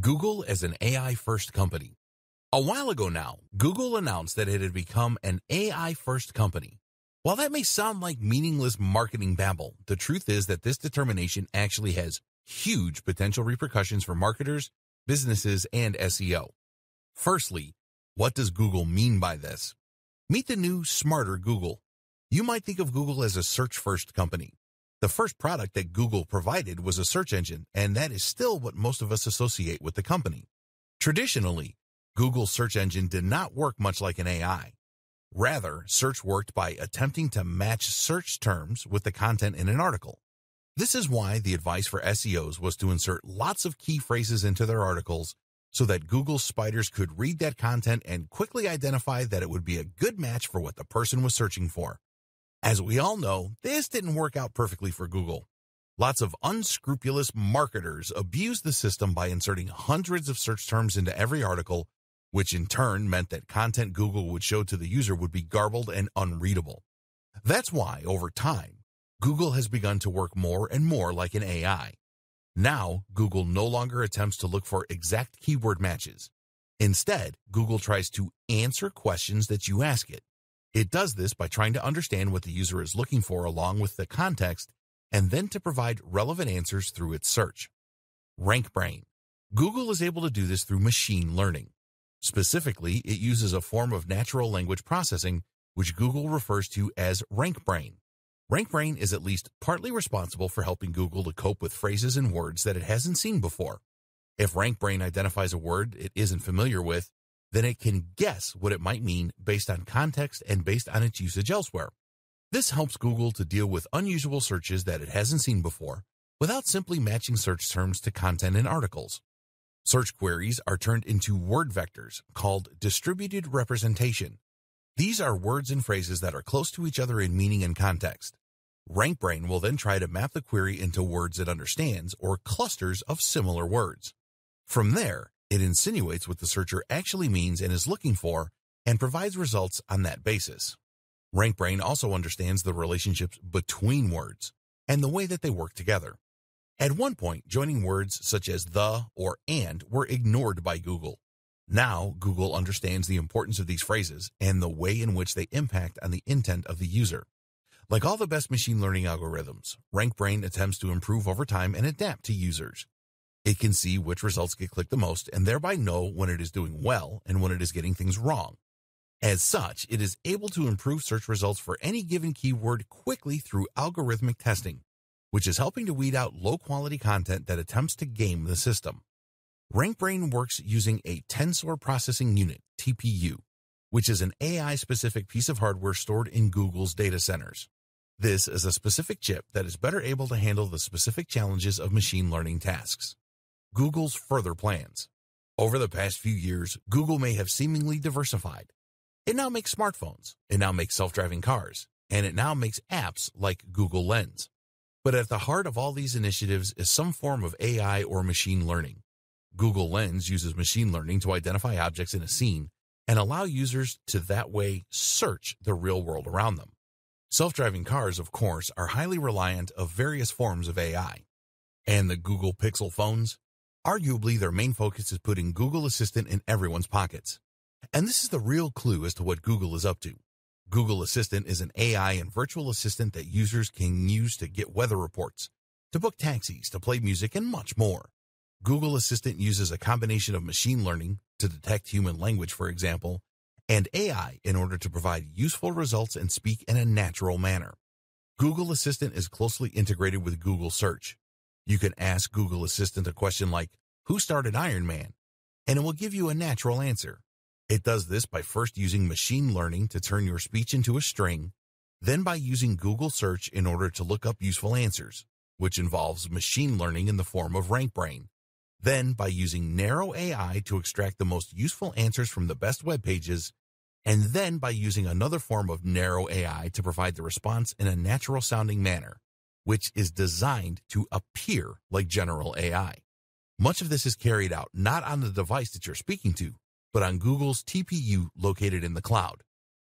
Google as an AI-first company. A while ago now, Google announced that it had become an AI-first company. While that may sound like meaningless marketing babble, the truth is that this determination actually has huge potential repercussions for marketers, businesses, and SEO. Firstly, what does Google mean by this? Meet the new, smarter Google. You might think of Google as a search-first company. The first product that Google provided was a search engine, and that is still what most of us associate with the company. Traditionally, Google's search engine did not work much like an AI. Rather, search worked by attempting to match search terms with the content in an article. This is why the advice for SEOs was to insert lots of key phrases into their articles so that Google's spiders could read that content and quickly identify that it would be a good match for what the person was searching for. As we all know, this didn't work out perfectly for Google. Lots of unscrupulous marketers abused the system by inserting hundreds of search terms into every article, which in turn meant that content Google would show to the user would be garbled and unreadable. That's why, over time, Google has begun to work more and more like an AI. Now, Google no longer attempts to look for exact keyword matches. Instead, Google tries to answer questions that you ask it. It does this by trying to understand what the user is looking for along with the context, and then to provide relevant answers through its search. RankBrain. Google is able to do this through machine learning. Specifically, it uses a form of natural language processing, which Google refers to as RankBrain. RankBrain is at least partly responsible for helping Google to cope with phrases and words that it hasn't seen before. If RankBrain identifies a word it isn't familiar with, then it can guess what it might mean based on context and based on its usage elsewhere. This helps Google to deal with unusual searches that it hasn't seen before without simply matching search terms to content in articles. Search queries are turned into word vectors called distributed representation. These are words and phrases that are close to each other in meaning and context. RankBrain will then try to map the query into words it understands or clusters of similar words. From there, it insinuates what the searcher actually means and is looking for and provides results on that basis. RankBrain also understands the relationships between words and the way that they work together. At one point, joining words such as the or and were ignored by Google. Now, Google understands the importance of these phrases and the way in which they impact on the intent of the user. Like all the best machine learning algorithms, RankBrain attempts to improve over time and adapt to users. It can see which results get clicked the most and thereby know when it is doing well and when it is getting things wrong. As such, it is able to improve search results for any given keyword quickly through algorithmic testing, which is helping to weed out low-quality content that attempts to game the system. RankBrain works using a tensor processing unit, TPU, which is an AI-specific piece of hardware stored in Google's data centers. This is a specific chip that is better able to handle the specific challenges of machine learning tasks. Google's further plans. Over the past few years, Google may have seemingly diversified. It now makes smartphones, it now makes self-driving cars, and it now makes apps like Google Lens. But at the heart of all these initiatives is some form of AI or machine learning. Google Lens uses machine learning to identify objects in a scene and allow users to that way search the real world around them. Self-driving cars, of course, are highly reliant of various forms of AI. And the Google Pixel phones? Arguably, their main focus is putting Google Assistant in everyone's pockets. And this is the real clue as to what Google is up to. Google Assistant is an AI and virtual assistant that users can use to get weather reports, to book taxis, to play music, and much more. Google Assistant uses a combination of machine learning to detect human language, for example, and AI in order to provide useful results and speak in a natural manner. Google Assistant is closely integrated with Google Search. You can ask Google Assistant a question like, "Who started Iron Man?" and it will give you a natural answer. It does this by first using machine learning to turn your speech into a string, then by using Google Search in order to look up useful answers, which involves machine learning in the form of RankBrain, then by using narrow AI to extract the most useful answers from the best web pages, and then by using another form of narrow AI to provide the response in a natural-sounding manner, which is designed to appear like general AI. Much of this is carried out not on the device that you're speaking to, but on Google's TPU located in the cloud.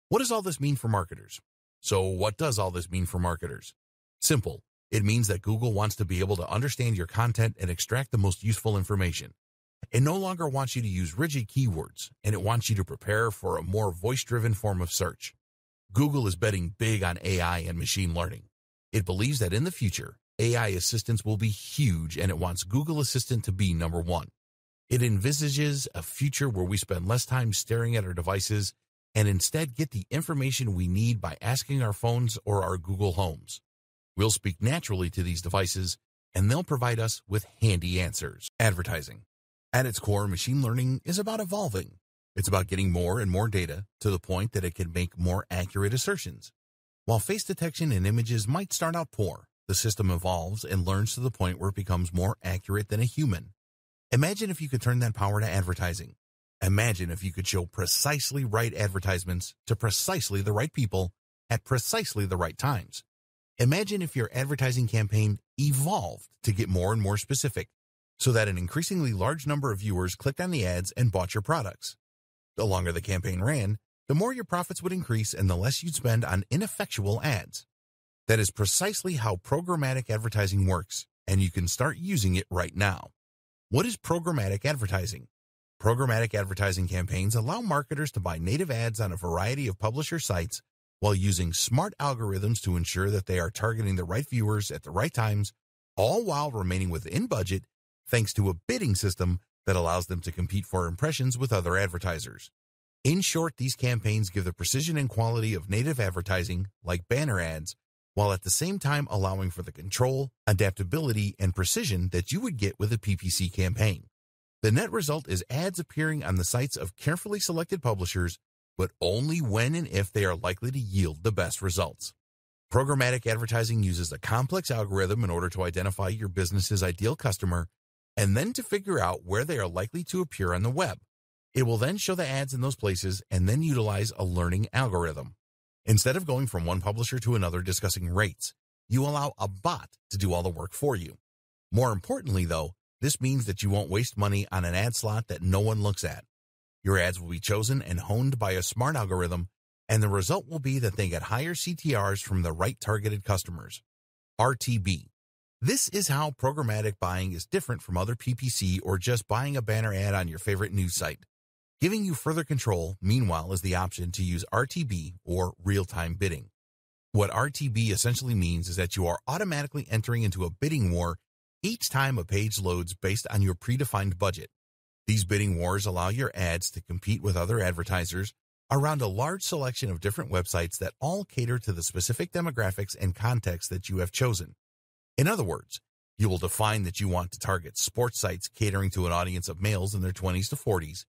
What does all this mean for marketers? So what does all this mean for marketers? Simple. It means that Google wants to be able to understand your content and extract the most useful information. It no longer wants you to use rigid keywords, and it wants you to prepare for a more voice-driven form of search. Google is betting big on AI and machine learning. It believes that in the future, AI assistants will be huge, and it wants Google Assistant to be number one. It envisages a future where we spend less time staring at our devices and instead get the information we need by asking our phones or our Google Homes. We'll speak naturally to these devices, and they'll provide us with handy answers. Advertising. At its core, machine learning is about evolving. It's about getting more and more data to the point that it can make more accurate assertions. While face detection and images might start out poor, the system evolves and learns to the point where it becomes more accurate than a human. Imagine if you could turn that power to advertising. Imagine if you could show precisely right advertisements to precisely the right people at precisely the right times. Imagine if your advertising campaign evolved to get more and more specific, so that an increasingly large number of viewers clicked on the ads and bought your products. The longer the campaign ran, the more your profits would increase and the less you'd spend on ineffectual ads. That is precisely how programmatic advertising works, and you can start using it right now. What is programmatic advertising? Programmatic advertising campaigns allow marketers to buy native ads on a variety of publisher sites while using smart algorithms to ensure that they are targeting the right viewers at the right times, all while remaining within budget, thanks to a bidding system that allows them to compete for impressions with other advertisers. In short, these campaigns give the precision and quality of native advertising, like banner ads, while at the same time allowing for the control, adaptability, and precision that you would get with a PPC campaign. The net result is ads appearing on the sites of carefully selected publishers, but only when and if they are likely to yield the best results. Programmatic advertising uses a complex algorithm in order to identify your business's ideal customer and then to figure out where they are likely to appear on the web. It will then show the ads in those places and then utilize a learning algorithm. Instead of going from one publisher to another discussing rates, you allow a bot to do all the work for you. More importantly, though, this means that you won't waste money on an ad slot that no one looks at. Your ads will be chosen and honed by a smart algorithm, and the result will be that they get higher CTRs from the right targeted customers. RTB. This is how programmatic buying is different from other PPC or just buying a banner ad on your favorite news site. Giving you further control, meanwhile, is the option to use RTB or real-time bidding. What RTB essentially means is that you are automatically entering into a bidding war each time a page loads based on your predefined budget. These bidding wars allow your ads to compete with other advertisers around a large selection of different websites that all cater to the specific demographics and context that you have chosen. In other words, you will define that you want to target sports sites catering to an audience of males in their 20s to 40s,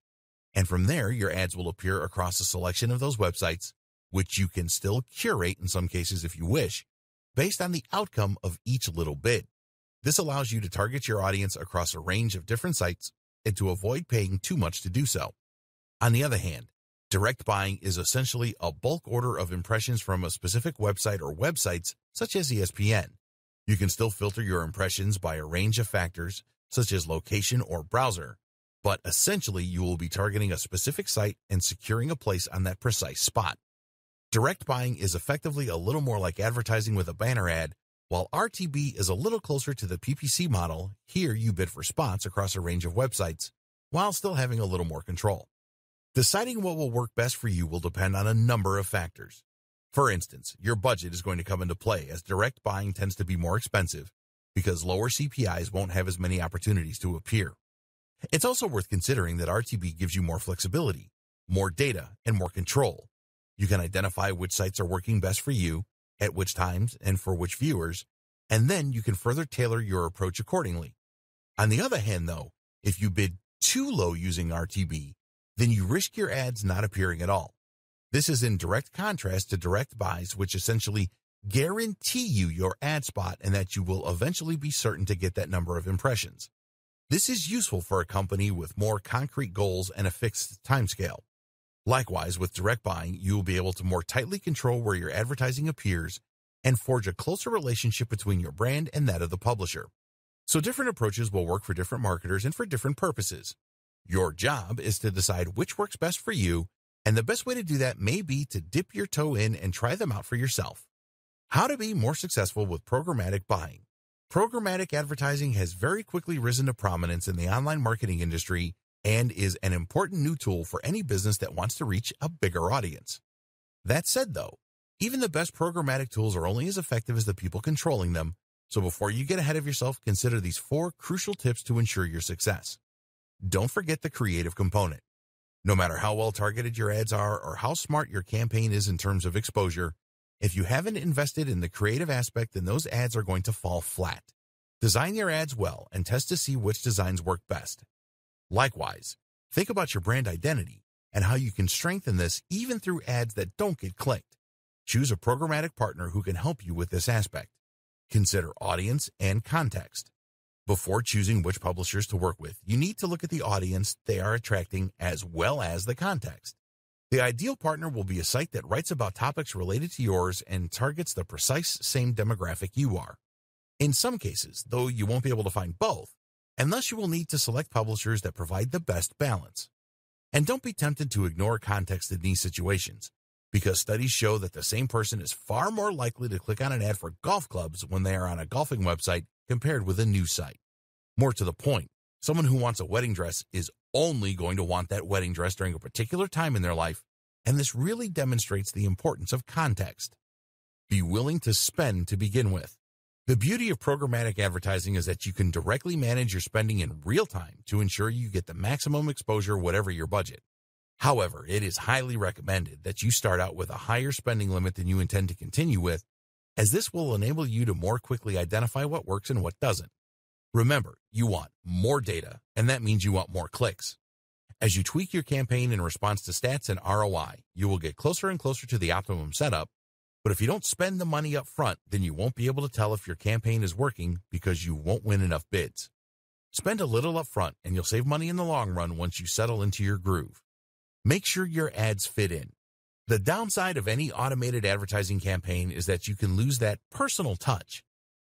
and from there your ads will appear across a selection of those websites, which you can still curate in some cases if you wish, based on the outcome of each little bid. This allows you to target your audience across a range of different sites and to avoid paying too much to do so. On the other hand, direct buying is essentially a bulk order of impressions from a specific website or websites such as ESPN. You can still filter your impressions by a range of factors such as location or browser, but essentially you will be targeting a specific site and securing a place on that precise spot. Direct buying is effectively a little more like advertising with a banner ad, while RTB is a little closer to the PPC model. Here you bid for spots across a range of websites, while still having a little more control. Deciding what will work best for you will depend on a number of factors. For instance, your budget is going to come into play, as direct buying tends to be more expensive because lower CPIs won't have as many opportunities to appear. It's also worth considering that RTB gives you more flexibility, more data, and more control. You can identify which sites are working best for you, at which times, and for which viewers, and then you can further tailor your approach accordingly. On the other hand, though, if you bid too low using RTB, then you risk your ads not appearing at all. This is in direct contrast to direct buys, which essentially guarantee you your ad spot and that you will eventually be certain to get that number of impressions. This is useful for a company with more concrete goals and a fixed timescale. Likewise, with direct buying, you will be able to more tightly control where your advertising appears and forge a closer relationship between your brand and that of the publisher. So different approaches will work for different marketers and for different purposes. Your job is to decide which works best for you, and the best way to do that may be to dip your toe in and try them out for yourself. How to be more successful with programmatic buying. Programmatic advertising has very quickly risen to prominence in the online marketing industry and is an important new tool for any business that wants to reach a bigger audience. That said, though, even the best programmatic tools are only as effective as the people controlling them, so before you get ahead of yourself, consider these 4 crucial tips to ensure your success. Don't forget the creative component. No matter how well targeted your ads are or how smart your campaign is in terms of exposure, if you haven't invested in the creative aspect, then those ads are going to fall flat. Design your ads well and test to see which designs work best. Likewise, think about your brand identity and how you can strengthen this even through ads that don't get clicked. Choose a programmatic partner who can help you with this aspect. Consider audience and context. Before choosing which publishers to work with, you need to look at the audience they are attracting as well as the context. The ideal partner will be a site that writes about topics related to yours and targets the precise same demographic you are. In some cases, though, you won't be able to find both, and thus you will need to select publishers that provide the best balance. And don't be tempted to ignore context in these situations, because studies show that the same person is far more likely to click on an ad for golf clubs when they are on a golfing website compared with a news site. More to the point, someone who wants a wedding dress is only going to want that wedding dress during a particular time in their life, and this really demonstrates the importance of context. Be willing to spend to begin with. The beauty of programmatic advertising is that you can directly manage your spending in real time to ensure you get the maximum exposure whatever your budget. However, it is highly recommended that you start out with a higher spending limit than you intend to continue with, as this will enable you to more quickly identify what works and what doesn't. Remember, you want more data, and that means you want more clicks. As you tweak your campaign in response to stats and ROI, you will get closer and closer to the optimum setup, but if you don't spend the money up front, then you won't be able to tell if your campaign is working because you won't win enough bids. Spend a little up front, and you'll save money in the long run once you settle into your groove. Make sure your ads fit in. The downside of any automated advertising campaign is that you can lose that personal touch.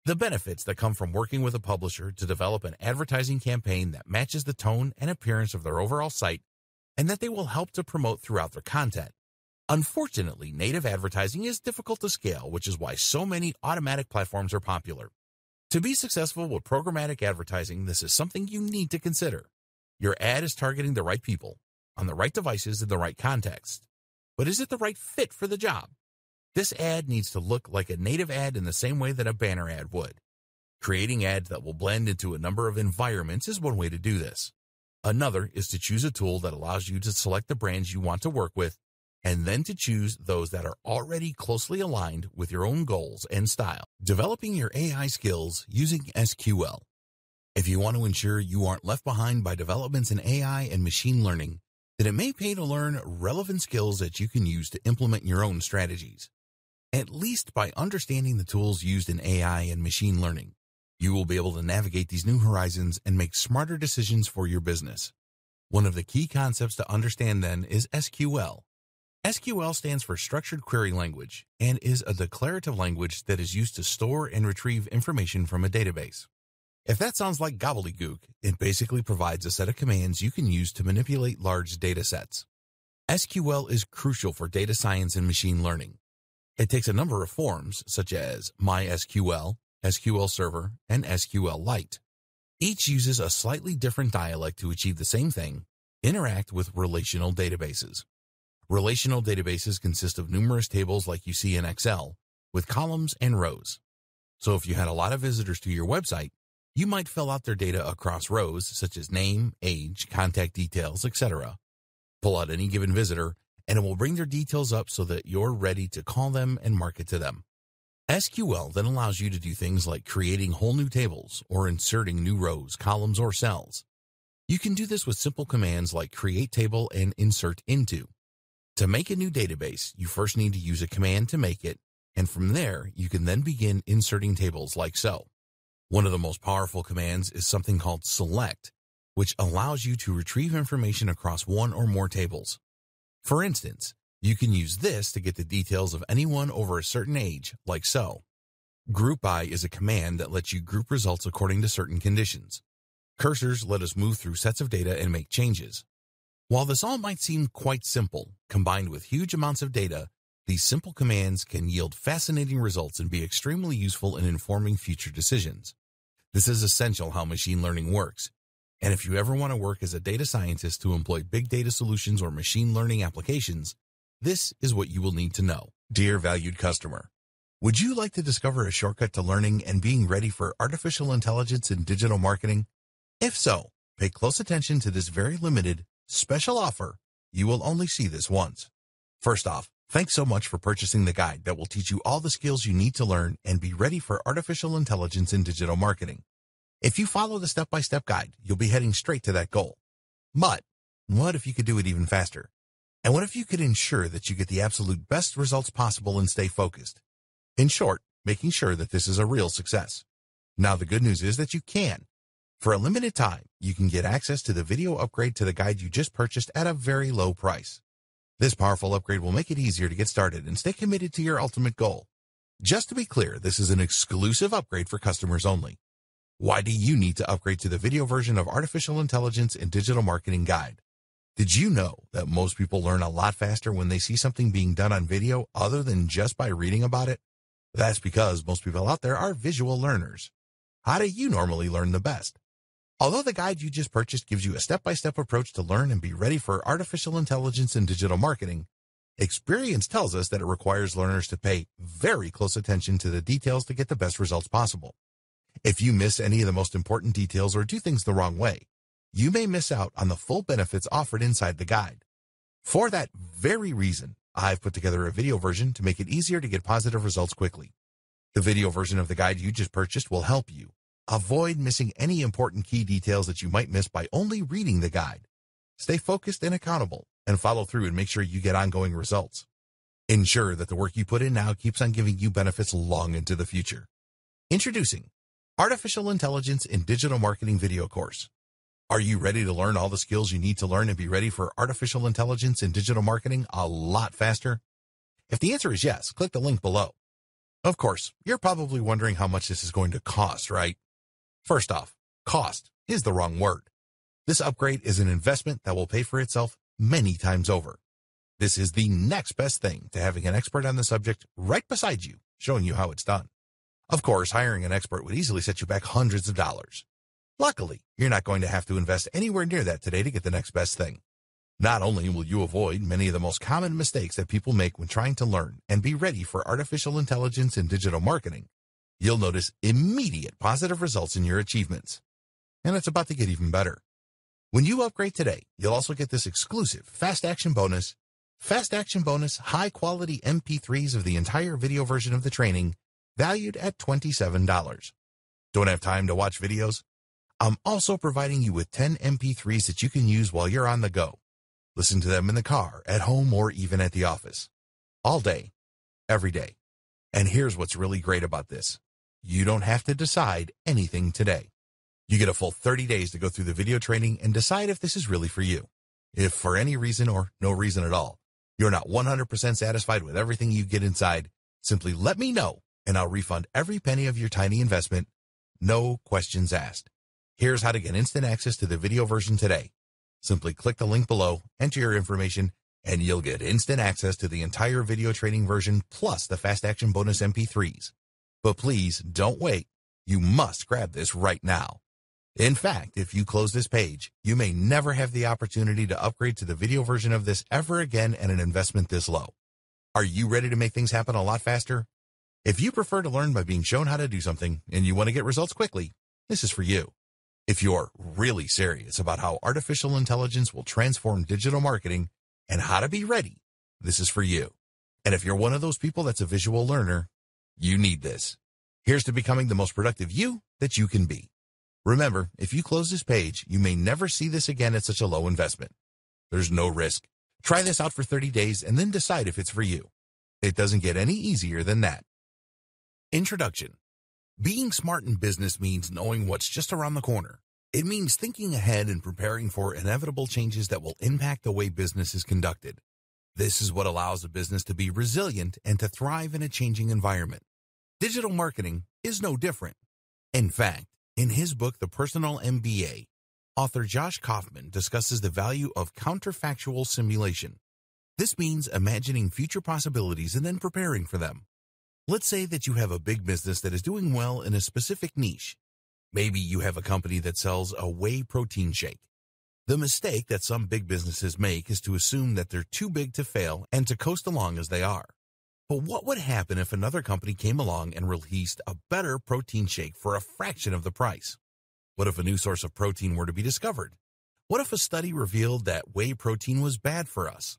The benefits that come from working with a publisher to develop an advertising campaign that matches the tone and appearance of their overall site and that they will help to promote throughout their content. Unfortunately, native advertising is difficult to scale, which is why so many automatic platforms are popular. To be successful with programmatic advertising, this is something you need to consider. Your ad is targeting the right people, on the right devices in the right context. But is it the right fit for the job? This ad needs to look like a native ad in the same way that a banner ad would. Creating ads that will blend into a number of environments is one way to do this. Another is to choose a tool that allows you to select the brands you want to work with, and then to choose those that are already closely aligned with your own goals and style. Developing your AI skills using SQL. If you want to ensure you aren't left behind by developments in AI and machine learning, then it may pay to learn relevant skills that you can use to implement your own strategies. At least by understanding the tools used in AI and machine learning, you will be able to navigate these new horizons and make smarter decisions for your business. One of the key concepts to understand then is SQL. SQL stands for Structured Query Language and is a declarative language that is used to store and retrieve information from a database. If that sounds like gobbledygook, it basically provides a set of commands you can use to manipulate large data sets. SQL is crucial for data science and machine learning. It takes a number of forms, such as MySQL, SQL Server, and SQLite. Each uses a slightly different dialect to achieve the same thing: interact with relational databases. Relational databases consist of numerous tables like you see in Excel, with columns and rows. So if you had a lot of visitors to your website, you might fill out their data across rows such as name, age, contact details, etc. Pull out any given visitor, and it will bring their details up so that you're ready to call them and market to them. SQL then allows you to do things like creating whole new tables or inserting new rows, columns, or cells. You can do this with simple commands like create table and insert into. To make a new database, you first need to use a command to make it, and from there, you can then begin inserting tables like so. One of the most powerful commands is something called select, which allows you to retrieve information across one or more tables. For instance, you can use this to get the details of anyone over a certain age, like so. Group by is a command that lets you group results according to certain conditions. Cursors let us move through sets of data and make changes. While this all might seem quite simple, combined with huge amounts of data, these simple commands can yield fascinating results and be extremely useful in informing future decisions. This is essential how machine learning works. And if you ever want to work as a data scientist to employ big data solutions or machine learning applications, this is what you will need to know. Dear valued customer, would you like to discover a shortcut to learning and being ready for artificial intelligence in digital marketing? If so, pay close attention to this very limited, special offer. You will only see this once. First off, thanks so much for purchasing the guide that will teach you all the skills you need to learn and be ready for artificial intelligence in digital marketing. If you follow the step-by-step guide, you'll be heading straight to that goal. But what if you could do it even faster? And what if you could ensure that you get the absolute best results possible and stay focused? In short, making sure that this is a real success. Now, the good news is that you can. For a limited time, you can get access to the video upgrade to the guide you just purchased at a very low price. This powerful upgrade will make it easier to get started and stay committed to your ultimate goal. Just to be clear, this is an exclusive upgrade for customers only. Why do you need to upgrade to the video version of Artificial Intelligence in Digital Marketing Guide? Did you know that most people learn a lot faster when they see something being done on video other than just by reading about it? That's because most people out there are visual learners. How do you normally learn the best? Although the guide you just purchased gives you a step-by-step approach to learn and be ready for artificial intelligence in digital marketing, experience tells us that it requires learners to pay very close attention to the details to get the best results possible. If you miss any of the most important details or do things the wrong way, you may miss out on the full benefits offered inside the guide. For that very reason, I've put together a video version to make it easier to get positive results quickly. The video version of the guide you just purchased will help you avoid missing any important key details that you might miss by only reading the guide. Stay focused and accountable, and follow through and make sure you get ongoing results. Ensure that the work you put in now keeps on giving you benefits long into the future. Introducing Artificial Intelligence in Digital Marketing Video Course. Are you ready to learn all the skills you need to learn and be ready for artificial intelligence in digital marketing a lot faster? If the answer is yes, click the link below. Of course, you're probably wondering how much this is going to cost, right? First off, cost is the wrong word. This upgrade is an investment that will pay for itself many times over. This is the next best thing to having an expert on the subject right beside you, showing you how it's done. Of course, hiring an expert would easily set you back hundreds of dollars. Luckily, you're not going to have to invest anywhere near that today to get the next best thing. Not only will you avoid many of the most common mistakes that people make when trying to learn and be ready for artificial intelligence in digital marketing, you'll notice immediate positive results in your achievements. And it's about to get even better. When you upgrade today, you'll also get this exclusive Fast Action Bonus high-quality MP3s of the entire video version of the training, valued at $27. Don't have time to watch videos? I'm also providing you with 10 MP3s that you can use while you're on the go. Listen to them in the car, at home, or even at the office. All day, every day. And here's what's really great about this. You don't have to decide anything today. You get a full 30 days to go through the video training and decide if this is really for you. If for any reason or no reason at all, you're not 100% satisfied with everything you get inside, simply let me know and I'll refund every penny of your tiny investment. No questions asked. Here's how to get instant access to the video version today. Simply click the link below, enter your information, and you'll get instant access to the entire video training version plus the Fast Action Bonus MP3s. But please don't wait. You must grab this right now. In fact, if you close this page, you may never have the opportunity to upgrade to the video version of this ever again at an investment this low. Are you ready to make things happen a lot faster? If you prefer to learn by being shown how to do something and you want to get results quickly, this is for you. If you're really serious about how artificial intelligence will transform digital marketing and how to be ready, this is for you. And if you're one of those people that's a visual learner, you need this. Here's to becoming the most productive you that you can be. Remember, if you close this page, you may never see this again at such a low investment. There's no risk. Try this out for 30 days and then decide if it's for you. It doesn't get any easier than that. Introduction. Being smart in business means knowing what's just around the corner. It means thinking ahead and preparing for inevitable changes that will impact the way business is conducted. This is what allows a business to be resilient and to thrive in a changing environment. Digital marketing is no different. In fact, in his book, The Personal MBA, author Josh Kaufman discusses the value of counterfactual simulation. This means imagining future possibilities and then preparing for them. Let's say that you have a big business that is doing well in a specific niche. Maybe you have a company that sells a whey protein shake. The mistake that some big businesses make is to assume that they're too big to fail and to coast along as they are. But what would happen if another company came along and released a better protein shake for a fraction of the price? What if a new source of protein were to be discovered? What if a study revealed that whey protein was bad for us?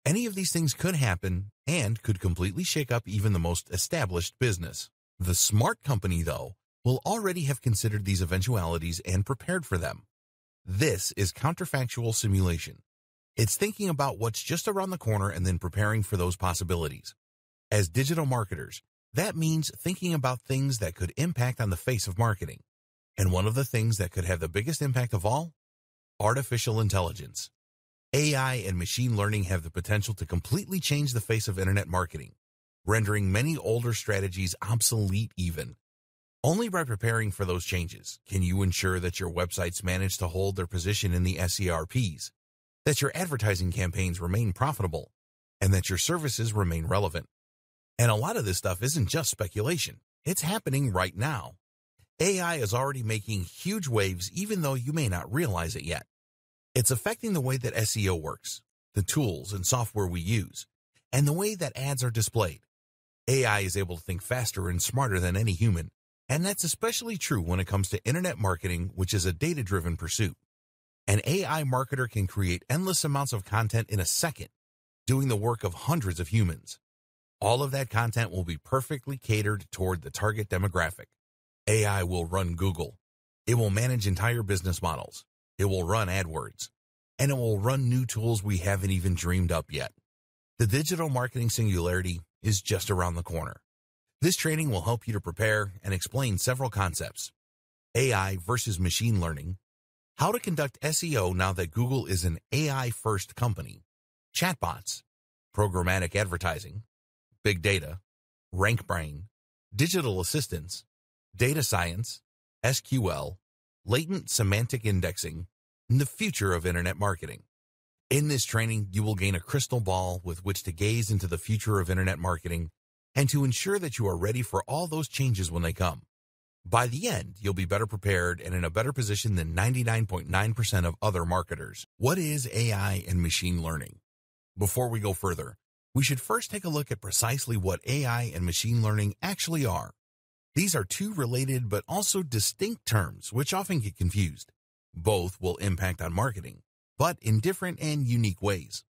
Any of these things could happen and could completely shake up even the most established business. The smart company, though, will already have considered these eventualities and prepared for them. This is counterfactual simulation. It's thinking about what's just around the corner and then preparing for those possibilities. As digital marketers, that means thinking about things that could impact on the face of marketing. And one of the things that could have the biggest impact of all? Artificial intelligence. AI and machine learning have the potential to completely change the face of internet marketing, rendering many older strategies obsolete even. Only by preparing for those changes can you ensure that your websites manage to hold their position in the SERPs, that your advertising campaigns remain profitable, and that your services remain relevant. And a lot of this stuff isn't just speculation. It's happening right now. AI is already making huge waves even though you may not realize it yet. It's affecting the way that SEO works, the tools and software we use, and the way that ads are displayed. AI is able to think faster and smarter than any human, and that's especially true when it comes to internet marketing, which is a data-driven pursuit. An AI marketer can create endless amounts of content in a second, doing the work of hundreds of humans. All of that content will be perfectly catered toward the target demographic. AI will run Google. It will manage entire business models. It will run AdWords. And it will run new tools we haven't even dreamed up yet. The digital marketing singularity is just around the corner. This training will help you to prepare and explain several concepts. AI versus machine learning. How to conduct SEO now that Google is an AI-first company. Chatbots. Programmatic advertising. Big data, RankBrain, digital assistants, data science, SQL, latent semantic indexing, and the future of internet marketing. In this training, you will gain a crystal ball with which to gaze into the future of internet marketing and to ensure that you are ready for all those changes when they come. By the end, you'll be better prepared and in a better position than 99.9% of other marketers. What is AI and machine learning? Before we go further, we should first take a look at precisely what AI and machine learning actually are. These are two related but also distinct terms which often get confused. Both will impact on marketing, but in different and unique ways.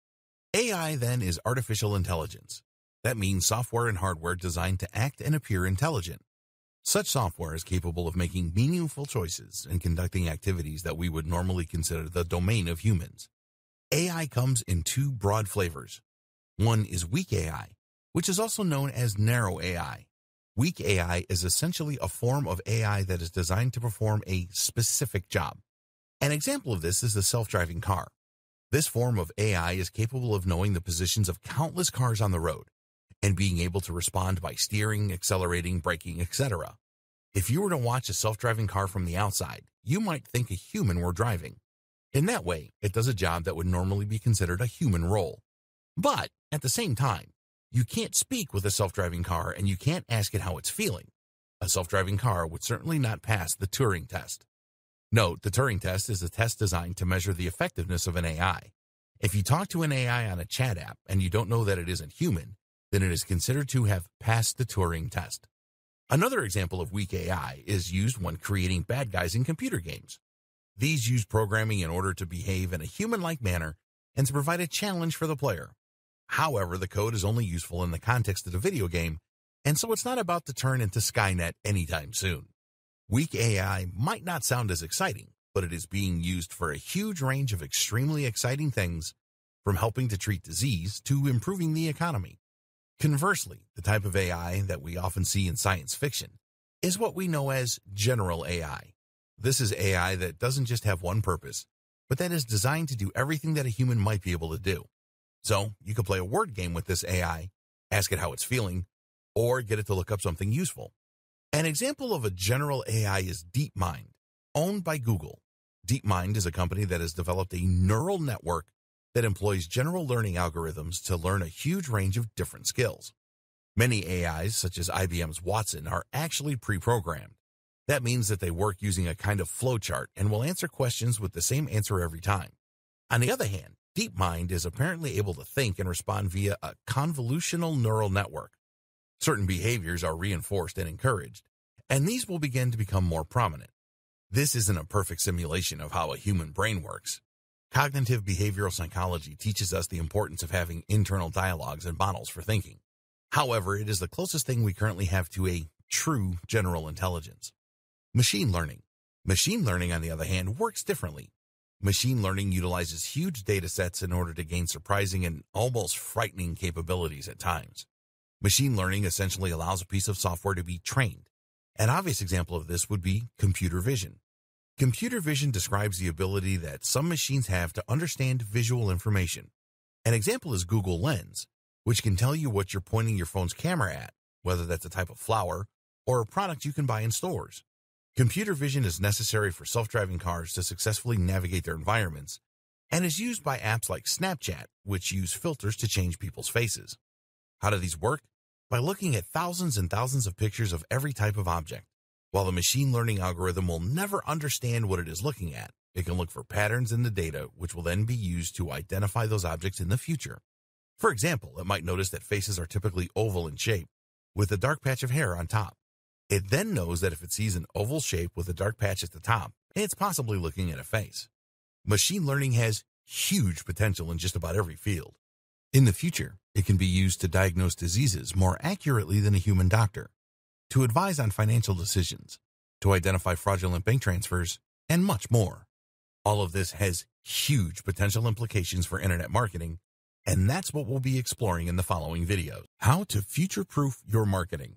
AI then is artificial intelligence. That means software and hardware designed to act and appear intelligent. Such software is capable of making meaningful choices and conducting activities that we would normally consider the domain of humans. AI comes in two broad flavors. One is weak AI, which is also known as narrow AI. Weak AI is essentially a form of AI that is designed to perform a specific job. An example of this is the self-driving car. This form of AI is capable of knowing the positions of countless cars on the road and being able to respond by steering, accelerating, braking, etc. If you were to watch a self-driving car from the outside, you might think a human were driving. In that way, it does a job that would normally be considered a human role. But at the same time, you can't speak with a self-driving car and you can't ask it how it's feeling. A self-driving car would certainly not pass the Turing test. Note, the Turing test is a test designed to measure the effectiveness of an AI. If you talk to an AI on a chat app and you don't know that it isn't human, then it is considered to have passed the Turing test. Another example of weak AI is used when creating bad guys in computer games. These use programming in order to behave in a human-like manner and to provide a challenge for the player. However, the code is only useful in the context of the video game, and so it's not about to turn into Skynet anytime soon. Weak AI might not sound as exciting, but it is being used for a huge range of extremely exciting things, from helping to treat disease to improving the economy. Conversely, the type of AI that we often see in science fiction is what we know as general AI. This is AI that doesn't just have one purpose, but that is designed to do everything that a human might be able to do. So you could play a word game with this AI, ask it how it's feeling, or get it to look up something useful. An example of a general AI is DeepMind, owned by Google. DeepMind is a company that has developed a neural network that employs general learning algorithms to learn a huge range of different skills. Many AIs, such as IBM's Watson, are actually pre-programmed. That means that they work using a kind of flowchart and will answer questions with the same answer every time. On the other hand, DeepMind is apparently able to think and respond via a convolutional neural network. Certain behaviors are reinforced and encouraged, and these will begin to become more prominent. This isn't a perfect simulation of how a human brain works. Cognitive behavioral psychology teaches us the importance of having internal dialogues and models for thinking. However, it is the closest thing we currently have to a true general intelligence. Machine learning. Machine learning, on the other hand, works differently. Machine learning utilizes huge data sets in order to gain surprising and almost frightening capabilities at times. Machine learning essentially allows a piece of software to be trained. An obvious example of this would be computer vision. Computer vision describes the ability that some machines have to understand visual information. An example is Google Lens, which can tell you what you're pointing your phone's camera at, whether that's a type of flower or a product you can buy in stores. Computer vision is necessary for self-driving cars to successfully navigate their environments and is used by apps like Snapchat, which use filters to change people's faces. How do these work? By looking at thousands and thousands of pictures of every type of object. While the machine learning algorithm will never understand what it is looking at, it can look for patterns in the data, which will then be used to identify those objects in the future. For example, it might notice that faces are typically oval in shape, with a dark patch of hair on top. It then knows that if it sees an oval shape with a dark patch at the top, it's possibly looking at a face. Machine learning has huge potential in just about every field. In the future, it can be used to diagnose diseases more accurately than a human doctor, to advise on financial decisions, to identify fraudulent bank transfers, and much more. All of this has huge potential implications for internet marketing, and that's what we'll be exploring in the following videos. How to future-proof your marketing.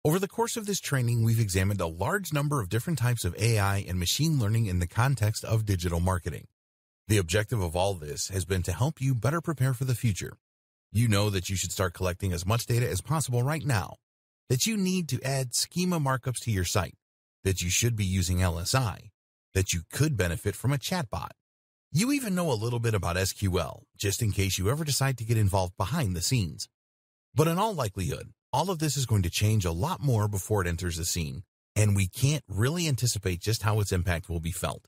Over the course of this training, we've examined a large number of different types of AI and machine learning in the context of digital marketing. The objective of all this has been to help you better prepare for the future. You know that you should start collecting as much data as possible right now, that you need to add schema markups to your site, that you should be using LSI, that you could benefit from a chatbot. You even know a little bit about SQL, just in case you ever decide to get involved behind the scenes. But in all likelihood, all of this is going to change a lot more before it enters the scene, and we can't really anticipate just how its impact will be felt.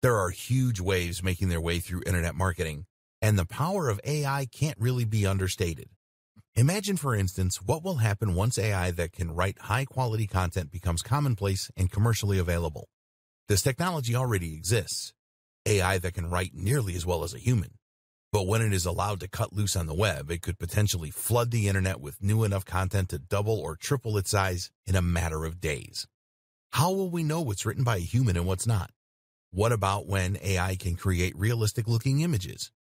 There are huge waves making their way through internet marketing, and the power of AI can't really be understated. Imagine, for instance, what will happen once AI that can write high-quality content becomes commonplace and commercially available. This technology already exists. AI that can write nearly as well as a human. But when it is allowed to cut loose on the web, it could potentially flood the internet with new enough content to double or triple its size in a matter of days. How will we know what's written by a human and what's not? What about when AI can create realistic-looking images?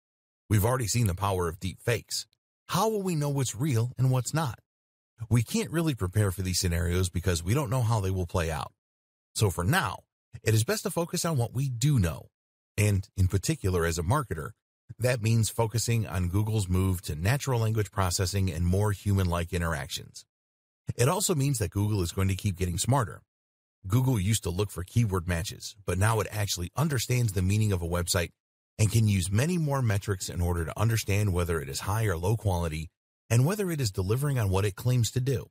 We've already seen the power of deep fakes. How will we know what's real and what's not? We can't really prepare for these scenarios because we don't know how they will play out. So for now, it is best to focus on what we do know. And in particular, as a marketer, that means focusing on Google's move to natural language processing and more human-like interactions. It also means that Google is going to keep getting smarter. Google used to look for keyword matches, but now it actually understands the meaning of a website and can use many more metrics in order to understand whether it is high or low quality and whether it is delivering on what it claims to do.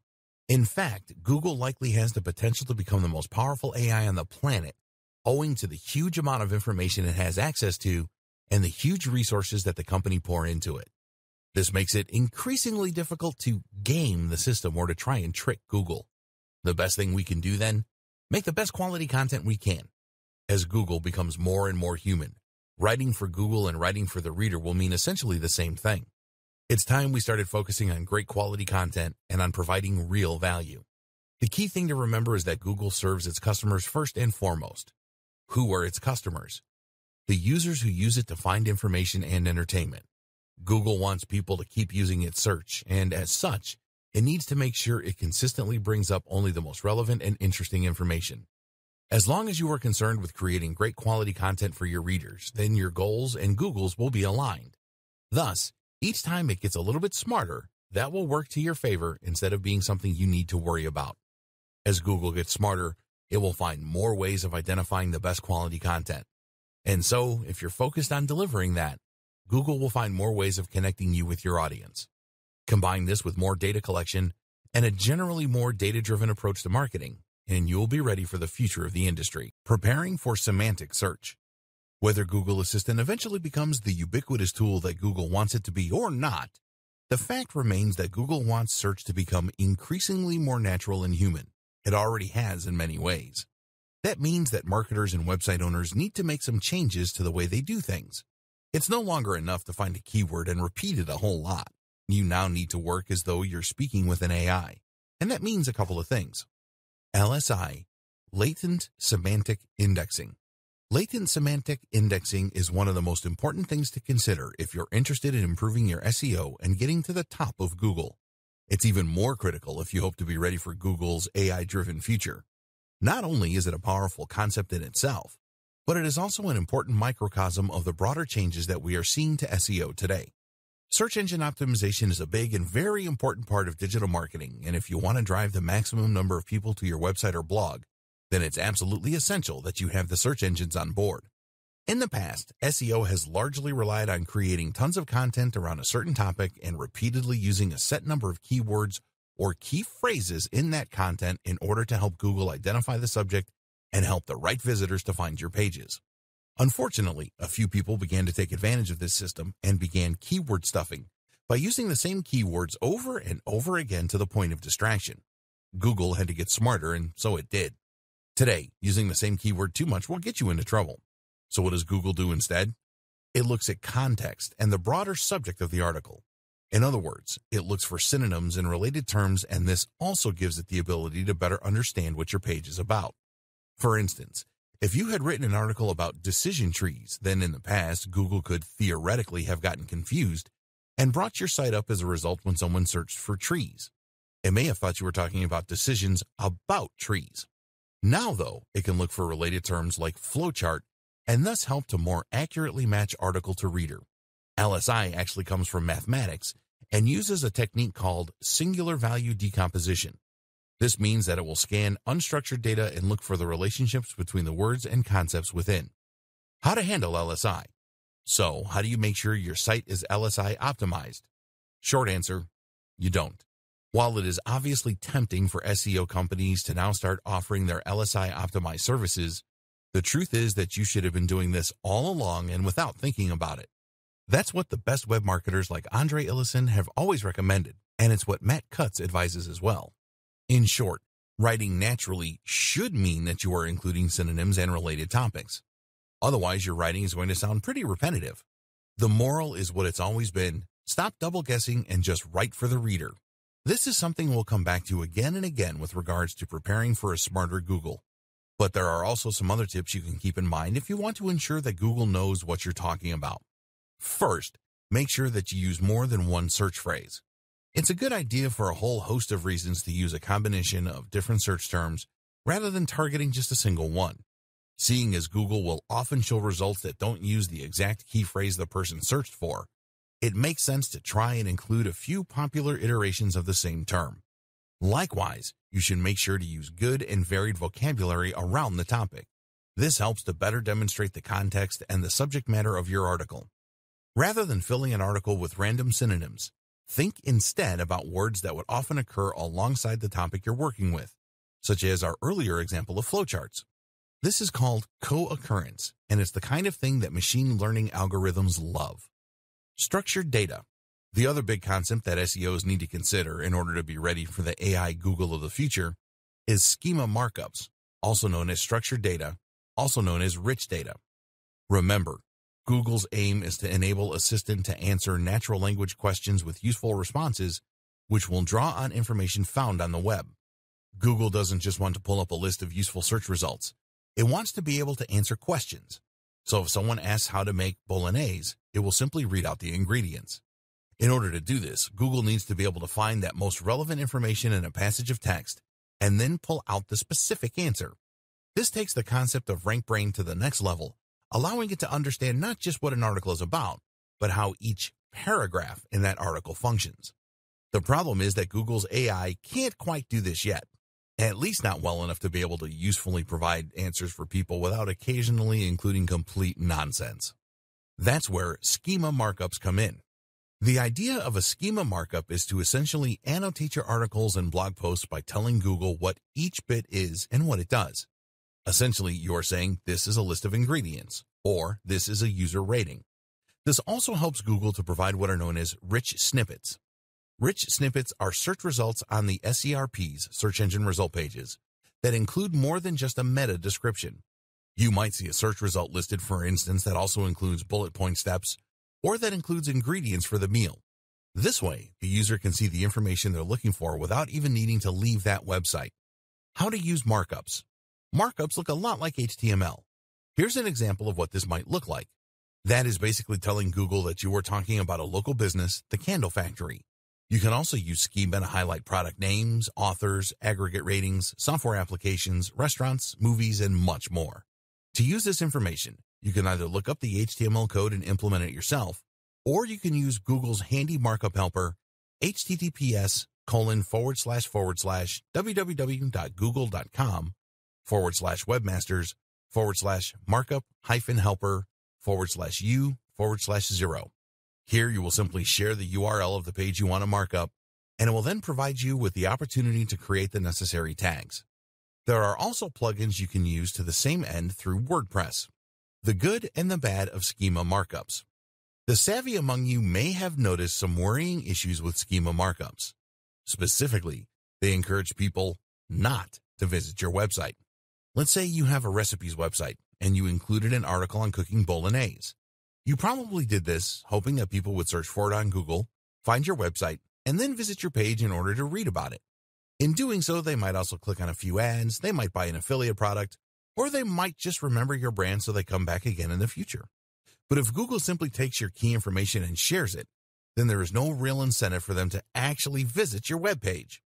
In fact, Google likely has the potential to become the most powerful AI on the planet, owing to the huge amount of information it has access to and the huge resources that the company pour into it. This makes it increasingly difficult to game the system or to try and trick Google. The best thing we can do then? Make the best quality content we can. As Google becomes more and more human, writing for Google and writing for the reader will mean essentially the same thing. It's time we started focusing on great quality content and on providing real value. The key thing to remember is that Google serves its customers first and foremost. Who are its customers? The users who use it to find information and entertainment. Google wants people to keep using its search, and as such, it needs to make sure it consistently brings up only the most relevant and interesting information. As long as you are concerned with creating great quality content for your readers, then your goals and Google's will be aligned. Thus, each time it gets a little bit smarter, that will work to your favor instead of being something you need to worry about. As Google gets smarter, it will find more ways of identifying the best quality content. And so, if you're focused on delivering that, Google will find more ways of connecting you with your audience. Combine this with more data collection and a generally more data-driven approach to marketing, and you'll be ready for the future of the industry. Preparing for semantic search. Whether Google Assistant eventually becomes the ubiquitous tool that Google wants it to be or not, the fact remains that Google wants search to become increasingly more natural and human. It already has in many ways. That means that marketers and website owners need to make some changes to the way they do things. It's no longer enough to find a keyword and repeat it a whole lot. You now need to work as though you're speaking with an AI. And that means a couple of things. LSI, latent semantic indexing. Latent semantic indexing is one of the most important things to consider if you're interested in improving your SEO and getting to the top of Google. It's even more critical if you hope to be ready for Google's AI-driven future. Not only is it a powerful concept in itself, but it is also an important microcosm of the broader changes that we are seeing to SEO today. Search engine optimization is a big and very important part of digital marketing, and if you want to drive the maximum number of people to your website or blog, then it's absolutely essential that you have the search engines on board. In the past, SEO has largely relied on creating tons of content around a certain topic and repeatedly using a set number of keywords or key phrases in that content in order to help Google identify the subject and help the right visitors to find your pages. Unfortunately, a few people began to take advantage of this system and began keyword stuffing by using the same keywords over and over again to the point of distraction. Google had to get smarter, and so it did. Today, using the same keyword too much will get you into trouble. So what does Google do instead? It looks at context and the broader subject of the article. In other words, it looks for synonyms and related terms, and this also gives it the ability to better understand what your page is about. For instance, if you had written an article about decision trees, then in the past, Google could theoretically have gotten confused and brought your site up as a result when someone searched for trees. It may have thought you were talking about decisions about trees. Now, though, it can look for related terms like flowchart and thus help to more accurately match article to reader. LSI actually comes from mathematics and uses a technique called singular value decomposition. This means that it will scan unstructured data and look for the relationships between the words and concepts within. How to handle LSI? So, how do you make sure your site is LSI optimized? Short answer, you don't. While it is obviously tempting for SEO companies to now start offering their LSI optimized services, the truth is that you should have been doing this all along and without thinking about it. That's what the best web marketers like Andre Illison have always recommended, and it's what Matt Cutts advises as well. In short, writing naturally should mean that you are including synonyms and related topics. Otherwise, your writing is going to sound pretty repetitive. The moral is what it's always been: stop double guessing and just write for the reader. This is something we'll come back to again and again with regards to preparing for a smarter Google. But there are also some other tips you can keep in mind if you want to ensure that Google knows what you're talking about. First, make sure that you use more than one search phrase. It's a good idea for a whole host of reasons to use a combination of different search terms rather than targeting just a single one. Seeing as Google will often show results that don't use the exact key phrase the person searched for, it makes sense to try and include a few popular iterations of the same term. Likewise, you should make sure to use good and varied vocabulary around the topic. This helps to better demonstrate the context and the subject matter of your article. Rather than filling an article with random synonyms, think instead about words that would often occur alongside the topic you're working with, such as our earlier example of flowcharts. This is called co-occurrence, and it's the kind of thing that machine learning algorithms love. Structured data. The other big concept that SEOs need to consider in order to be ready for the AI Google of the future is schema markups, also known as structured data, also known as rich data. Remember, Google's aim is to enable Assistant to answer natural language questions with useful responses, which will draw on information found on the web. Google doesn't just want to pull up a list of useful search results. It wants to be able to answer questions. So if someone asks how to make bolognese, it will simply read out the ingredients. In order to do this, Google needs to be able to find that most relevant information in a passage of text and then pull out the specific answer. This takes the concept of rank brain to the next level, allowing it to understand not just what an article is about, but how each paragraph in that article functions. The problem is that Google's AI can't quite do this yet, at least not well enough to be able to usefully provide answers for people without occasionally including complete nonsense. That's where schema markups come in. The idea of a schema markup is to essentially annotate your articles and blog posts by telling Google what each bit is and what it does. Essentially, you're saying this is a list of ingredients, or this is a user rating. This also helps Google to provide what are known as rich snippets. Rich snippets are search results on the SERP's search engine result pages that include more than just a meta description. You might see a search result listed, for instance, that also includes bullet point steps, or that includes ingredients for the meal. This way, the user can see the information they're looking for without even needing to leave that website. How to use markups. Markups look a lot like HTML. Here's an example of what this might look like. That is basically telling Google that you are talking about a local business, the Candle Factory. You can also use schema to highlight product names, authors, aggregate ratings, software applications, restaurants, movies, and much more. To use this information, you can either look up the HTML code and implement it yourself, or you can use Google's handy markup helper, https://www.google.com/webmasters/markup-helper/u/0. Here you will simply share the URL of the page you want to mark up, and it will then provide you with the opportunity to create the necessary tags. There are also plugins you can use to the same end through WordPress. The good and the bad of schema markups. The savvy among you may have noticed some worrying issues with schema markups. Specifically, they encourage people not to visit your website. Let's say you have a recipes website and you included an article on cooking bolognese. You probably did this hoping that people would search for it on Google, find your website, and then visit your page in order to read about it. In doing so, they might also click on a few ads, they might buy an affiliate product, or they might just remember your brand so they come back again in the future. But if Google simply takes your key information and shares it, then there is no real incentive for them to actually visit your web page.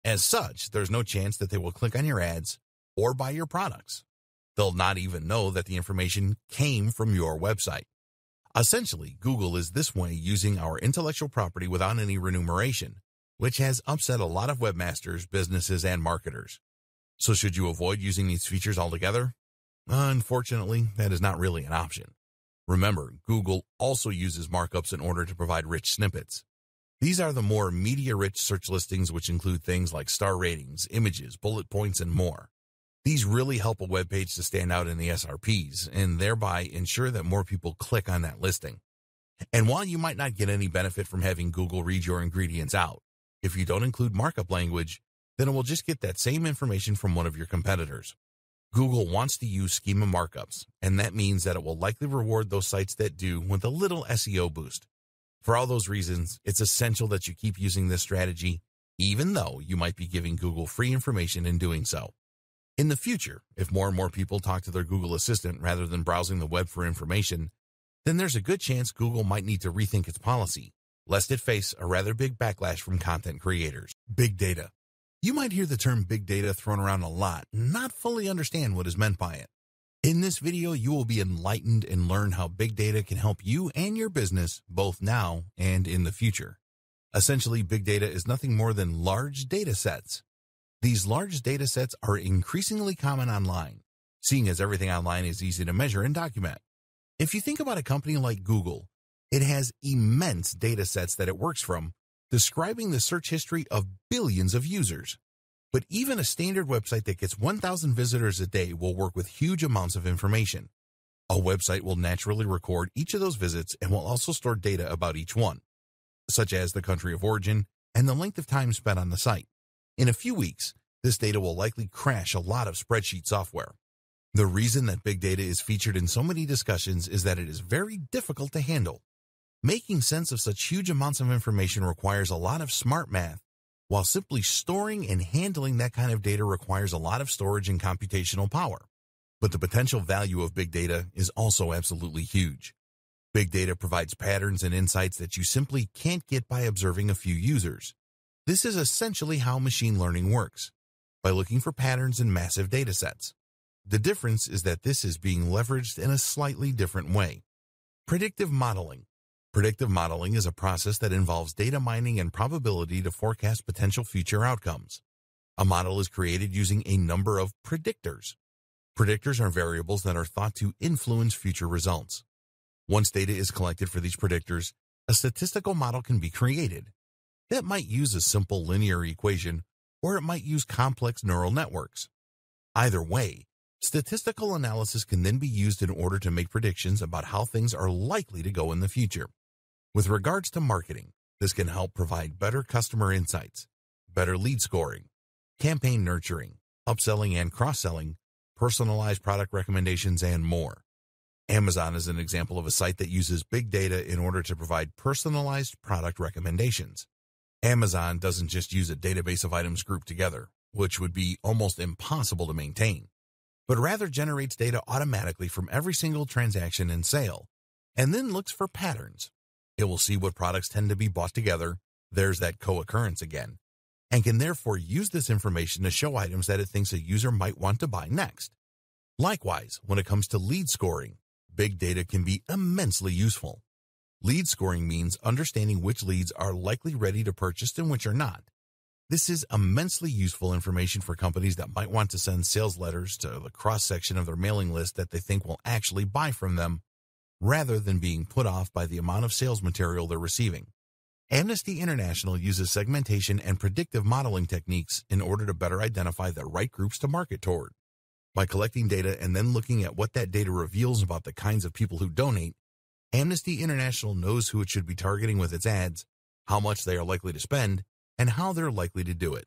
As such, there's no chance that they will click on your ads or buy your products. They'll not even know that the information came from your website. Essentially, Google is this way using our intellectual property without any remuneration, which has upset a lot of webmasters, businesses, and marketers. So should you avoid using these features altogether? Unfortunately, that is not really an option. Remember, Google also uses markups in order to provide rich snippets. These are the more media-rich search listings, which include things like star ratings, images, bullet points, and more. These really help a web page to stand out in the SRPs and thereby ensure that more people click on that listing. And while you might not get any benefit from having Google read your ingredients out, if you don't include markup language, then it will just get that same information from one of your competitors. Google wants to use schema markups, and that means that it will likely reward those sites that do with a little SEO boost. For all those reasons, it's essential that you keep using this strategy, even though you might be giving Google free information in doing so. In the future, if more and more people talk to their Google Assistant rather than browsing the web for information, then there's a good chance Google might need to rethink its policy, lest it face a rather big backlash from content creators. Big data. You might hear the term big data thrown around a lot and not fully understand what is meant by it. In this video, you will be enlightened and learn how big data can help you and your business both now and in the future. Essentially, big data is nothing more than large data sets. These large data sets are increasingly common online, seeing as everything online is easy to measure and document. If you think about a company like Google, it has immense data sets that it works from, describing the search history of billions of users. But even a standard website that gets 1,000 visitors a day will work with huge amounts of information. A website will naturally record each of those visits and will also store data about each one, such as the country of origin and the length of time spent on the site. In a few weeks, this data will likely crash a lot of spreadsheet software. The reason that big data is featured in so many discussions is that it is very difficult to handle. Making sense of such huge amounts of information requires a lot of smart math, while simply storing and handling that kind of data requires a lot of storage and computational power. But the potential value of big data is also absolutely huge. Big data provides patterns and insights that you simply can't get by observing a few users. This is essentially how machine learning works, by looking for patterns in massive data sets. The difference is that this is being leveraged in a slightly different way. Predictive modeling. Predictive modeling is a process that involves data mining and probability to forecast potential future outcomes. A model is created using a number of predictors. Predictors are variables that are thought to influence future results. Once data is collected for these predictors, a statistical model can be created. That might use a simple linear equation, or it might use complex neural networks. Either way, statistical analysis can then be used in order to make predictions about how things are likely to go in the future. With regards to marketing, this can help provide better customer insights, better lead scoring, campaign nurturing, upselling and cross-selling, personalized product recommendations, and more. Amazon is an example of a site that uses big data in order to provide personalized product recommendations. Amazon doesn't just use a database of items grouped together, which would be almost impossible to maintain, but rather generates data automatically from every single transaction and sale, and then looks for patterns. It will see what products tend to be bought together, there's that co-occurrence again, and can therefore use this information to show items that it thinks a user might want to buy next. Likewise, when it comes to lead scoring, big data can be immensely useful. Lead scoring means understanding which leads are likely ready to purchase and which are not. This is immensely useful information for companies that might want to send sales letters to the cross-section of their mailing list that they think will actually buy from them, rather than being put off by the amount of sales material they're receiving. Amnesty International uses segmentation and predictive modeling techniques in order to better identify the right groups to market toward. By collecting data and then looking at what that data reveals about the kinds of people who donate, Amnesty International knows who it should be targeting with its ads, how much they are likely to spend, and how they're likely to do it.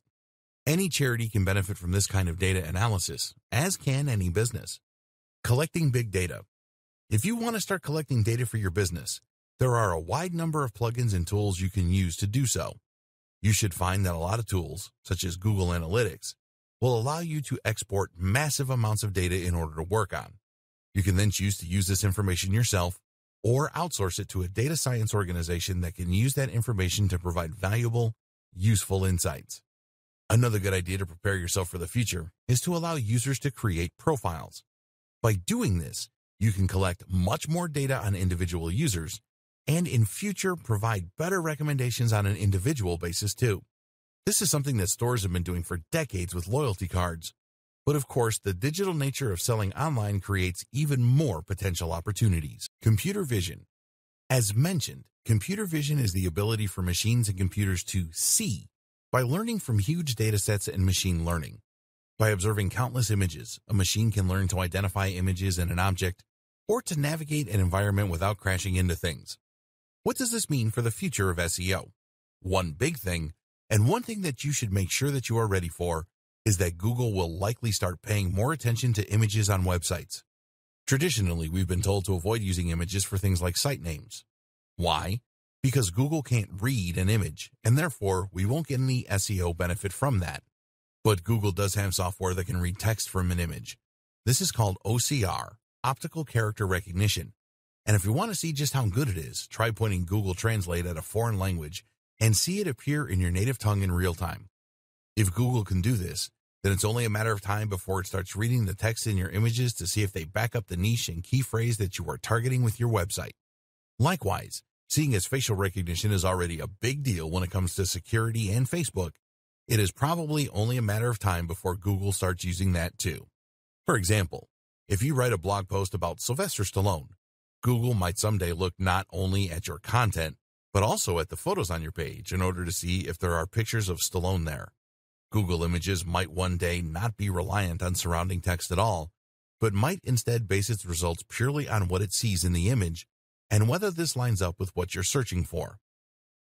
Any charity can benefit from this kind of data analysis, as can any business. Collecting big data. If you want to start collecting data for your business, there are a wide number of plugins and tools you can use to do so. You should find that a lot of tools, such as Google Analytics, will allow you to export massive amounts of data in order to work on. You can then choose to use this information yourself or outsource it to a data science organization that can use that information to provide valuable, useful insights. Another good idea to prepare yourself for the future is to allow users to create profiles. By doing this, you can collect much more data on individual users and in future provide better recommendations on an individual basis too. This is something that stores have been doing for decades with loyalty cards. But of course, the digital nature of selling online creates even more potential opportunities. Computer vision. As mentioned, computer vision is the ability for machines and computers to see by learning from huge data sets and machine learning. By observing countless images, a machine can learn to identify images in an object or to navigate an environment without crashing into things. What does this mean for the future of SEO? One big thing, and one thing that you should make sure that you are ready for, is that Google will likely start paying more attention to images on websites. Traditionally, we've been told to avoid using images for things like site names. Why? Because Google can't read an image, and therefore we won't get any SEO benefit from that. But Google does have software that can read text from an image. This is called OCR, Optical Character Recognition. And if you want to see just how good it is, try pointing Google Translate at a foreign language and see it appear in your native tongue in real time. If Google can do this, then it's only a matter of time before it starts reading the text in your images to see if they back up the niche and key phrase that you are targeting with your website. Likewise, seeing as facial recognition is already a big deal when it comes to security and Facebook, it is probably only a matter of time before Google starts using that too. For example, if you write a blog post about Sylvester Stallone, Google might someday look not only at your content, but also at the photos on your page in order to see if there are pictures of Stallone there. Google Images might one day not be reliant on surrounding text at all, but might instead base its results purely on what it sees in the image and whether this lines up with what you're searching for.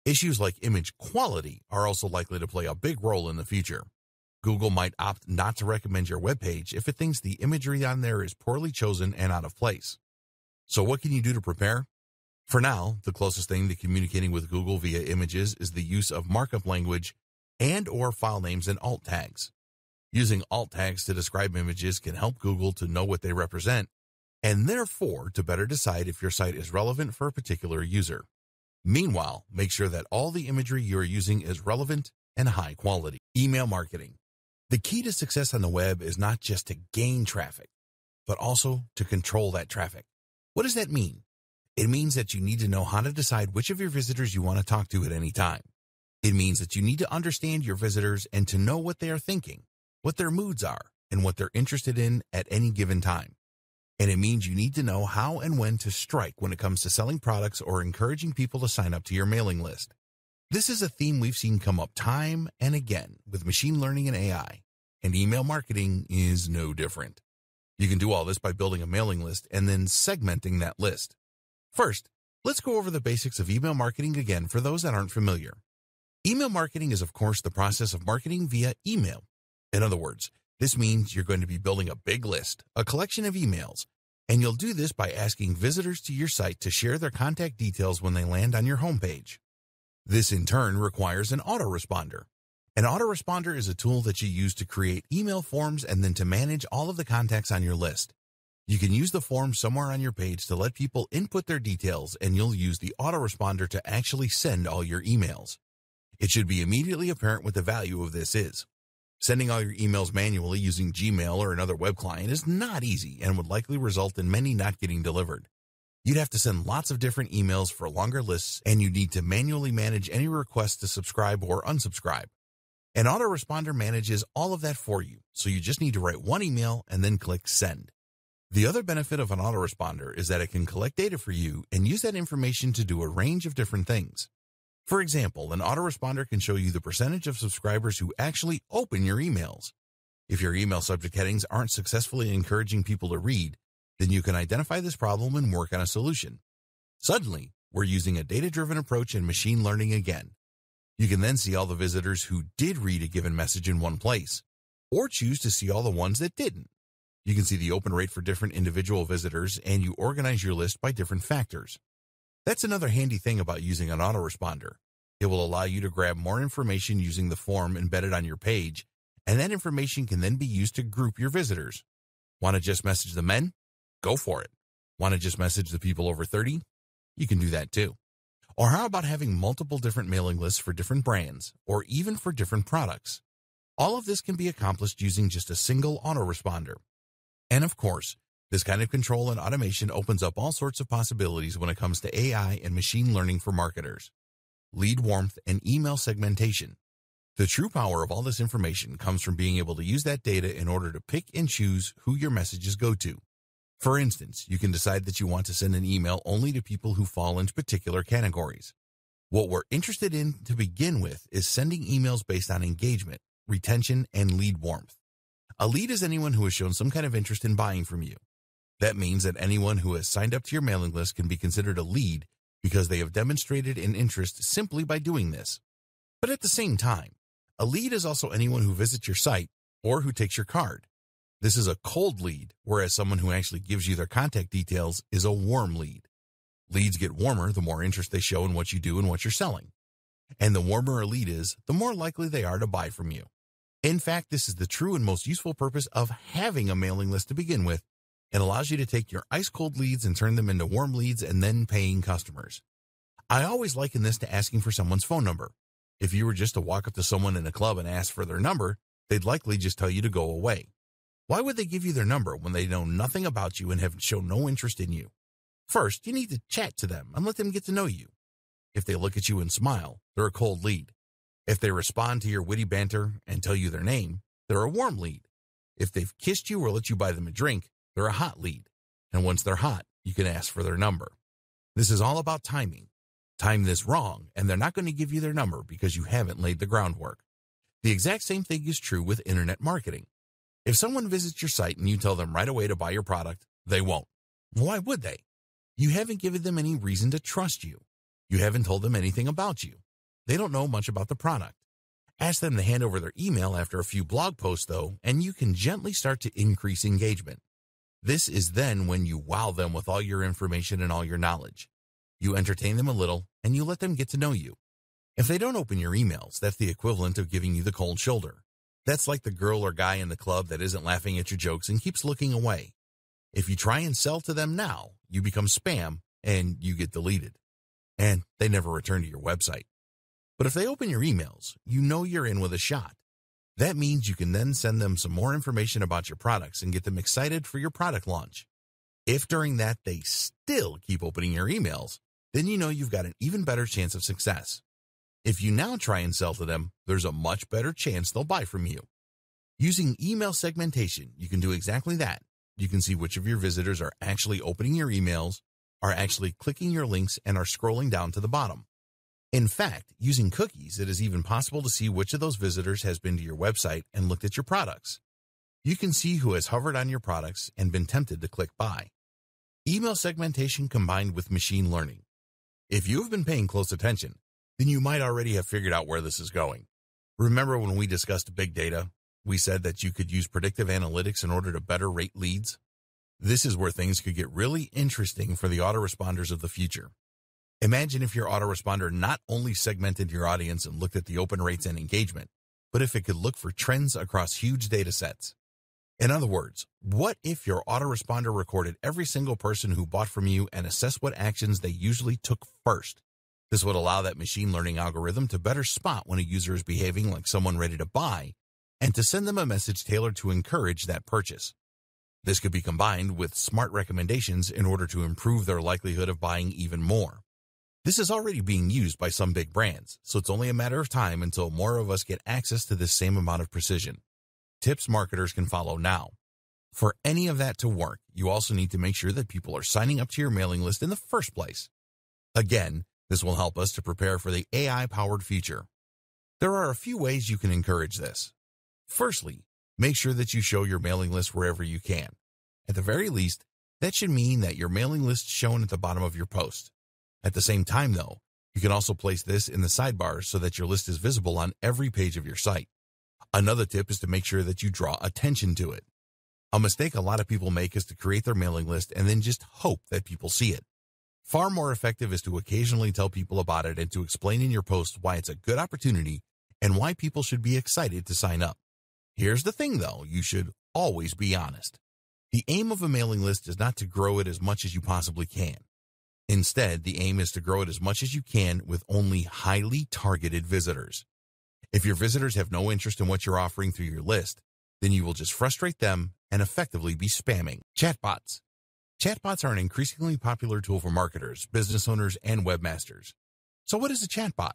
Issues like image quality are also likely to play a big role in the future. Google might opt not to recommend your webpage if it thinks the imagery on there is poorly chosen and out of place. So what can you do to prepare? For now, the closest thing to communicating with Google via images is the use of markup language and/or file names and alt tags. Using alt tags to describe images can help Google to know what they represent, and therefore to better decide if your site is relevant for a particular user. Meanwhile, make sure that all the imagery you are using is relevant and high quality. Email marketing. The key to success on the web is not just to gain traffic, but also to control that traffic. What does that mean? It means that you need to know how to decide which of your visitors you want to talk to at any time. It means that you need to understand your visitors and to know what they are thinking, what their moods are, and what they're interested in at any given time. And it means you need to know how and when to strike when it comes to selling products or encouraging people to sign up to your mailing list. This is a theme we've seen come up time and again with machine learning and AI, and email marketing is no different. You can do all this by building a mailing list and then segmenting that list. First, let's go over the basics of email marketing again for those that aren't familiar. Email marketing is, of course, the process of marketing via email. In other words, this means you're going to be building a big list, a collection of emails, and you'll do this by asking visitors to your site to share their contact details when they land on your homepage. This, in turn, requires an autoresponder. An autoresponder is a tool that you use to create email forms and then to manage all of the contacts on your list. You can use the form somewhere on your page to let people input their details, and you'll use the autoresponder to actually send all your emails. It should be immediately apparent what the value of this is. Sending all your emails manually using Gmail or another web client is not easy and would likely result in many not getting delivered. You'd have to send lots of different emails for longer lists, and you need to manually manage any requests to subscribe or unsubscribe. An autoresponder manages all of that for you, so you just need to write one email and then click send. The other benefit of an autoresponder is that it can collect data for you and use that information to do a range of different things. For example, an autoresponder can show you the percentage of subscribers who actually open your emails. If your email subject headings aren't successfully encouraging people to read, then you can identify this problem and work on a solution. Suddenly, we're using a data-driven approach and machine learning again. You can then see all the visitors who did read a given message in one place, or choose to see all the ones that didn't. You can see the open rate for different individual visitors, and you organize your list by different factors. That's another handy thing about using an autoresponder. It will allow you to grab more information using the form embedded on your page, and that information can then be used to group your visitors. Want to just message the men? Go for it. Want to just message the people over 30? You can do that too. Or how about having multiple different mailing lists for different brands, or even for different products? All of this can be accomplished using just a single autoresponder. And of course, this kind of control and automation opens up all sorts of possibilities when it comes to AI and machine learning for marketers. Lead warmth and email segmentation. The true power of all this information comes from being able to use that data in order to pick and choose who your messages go to. For instance, you can decide that you want to send an email only to people who fall into particular categories. What we're interested in to begin with is sending emails based on engagement, retention, and lead warmth. A lead is anyone who has shown some kind of interest in buying from you. That means that anyone who has signed up to your mailing list can be considered a lead because they have demonstrated an interest simply by doing this. But at the same time, a lead is also anyone who visits your site or who takes your card. This is a cold lead, whereas someone who actually gives you their contact details is a warm lead. Leads get warmer the more interest they show in what you do and what you're selling. And the warmer a lead is, the more likely they are to buy from you. In fact, this is the true and most useful purpose of having a mailing list to begin with. It allows you to take your ice-cold leads and turn them into warm leads and then paying customers. I always liken this to asking for someone's phone number. If you were just to walk up to someone in a club and ask for their number, they'd likely just tell you to go away. Why would they give you their number when they know nothing about you and have shown no interest in you? First, you need to chat to them and let them get to know you. If they look at you and smile, they're a cold lead. If they respond to your witty banter and tell you their name, they're a warm lead. If they've kissed you or let you buy them a drink, they're a hot lead. And once they're hot, you can ask for their number. This is all about timing. Time this wrong, and they're not going to give you their number because you haven't laid the groundwork. The exact same thing is true with internet marketing. If someone visits your site and you tell them right away to buy your product, they won't. Why would they? You haven't given them any reason to trust you. You haven't told them anything about you. They don't know much about the product. Ask them to hand over their email after a few blog posts, though, and you can gently start to increase engagement. This is then when you wow them with all your information and all your knowledge. You entertain them a little, and you let them get to know you. If they don't open your emails, that's the equivalent of giving you the cold shoulder. That's like the girl or guy in the club that isn't laughing at your jokes and keeps looking away. If you try and sell to them now, you become spam and you get deleted. And they never return to your website. But if they open your emails, you know you're in with a shot. That means you can then send them some more information about your products and get them excited for your product launch. If during that they still keep opening your emails, then you know you've got an even better chance of success. If you now try and sell to them, there's a much better chance they'll buy from you. Using email segmentation, you can do exactly that. You can see which of your visitors are actually opening your emails, are actually clicking your links, and are scrolling down to the bottom. In fact, using cookies, it is even possible to see which of those visitors has been to your website and looked at your products. You can see who has hovered on your products and been tempted to click buy. Email segmentation combined with machine learning. If you have been paying close attention, then you might already have figured out where this is going. Remember when we discussed big data? We said that you could use predictive analytics in order to better rate leads. This is where things could get really interesting for the autoresponders of the future. Imagine if your autoresponder not only segmented your audience and looked at the open rates and engagement, but if it could look for trends across huge data sets. In other words, what if your autoresponder recorded every single person who bought from you and assessed what actions they usually took first? This would allow that machine learning algorithm to better spot when a user is behaving like someone ready to buy and to send them a message tailored to encourage that purchase. This could be combined with smart recommendations in order to improve their likelihood of buying even more. This is already being used by some big brands, so it's only a matter of time until more of us get access to this same amount of precision. Tips marketers can follow now. For any of that to work, you also need to make sure that people are signing up to your mailing list in the first place. Again, this will help us to prepare for the AI-powered future. There are a few ways you can encourage this. Firstly, make sure that you show your mailing list wherever you can. At the very least, that should mean that your mailing list is shown at the bottom of your post. At the same time, though, you can also place this in the sidebars so that your list is visible on every page of your site. Another tip is to make sure that you draw attention to it. A mistake a lot of people make is to create their mailing list and then just hope that people see it. Far more effective is to occasionally tell people about it and to explain in your post why it's a good opportunity and why people should be excited to sign up. Here's the thing, though, you should always be honest. The aim of a mailing list is not to grow it as much as you possibly can. Instead, the aim is to grow it as much as you can with only highly targeted visitors. If your visitors have no interest in what you're offering through your list, then you will just frustrate them and effectively be spamming. Chatbots. Chatbots are an increasingly popular tool for marketers, business owners, and webmasters. So what is a chatbot?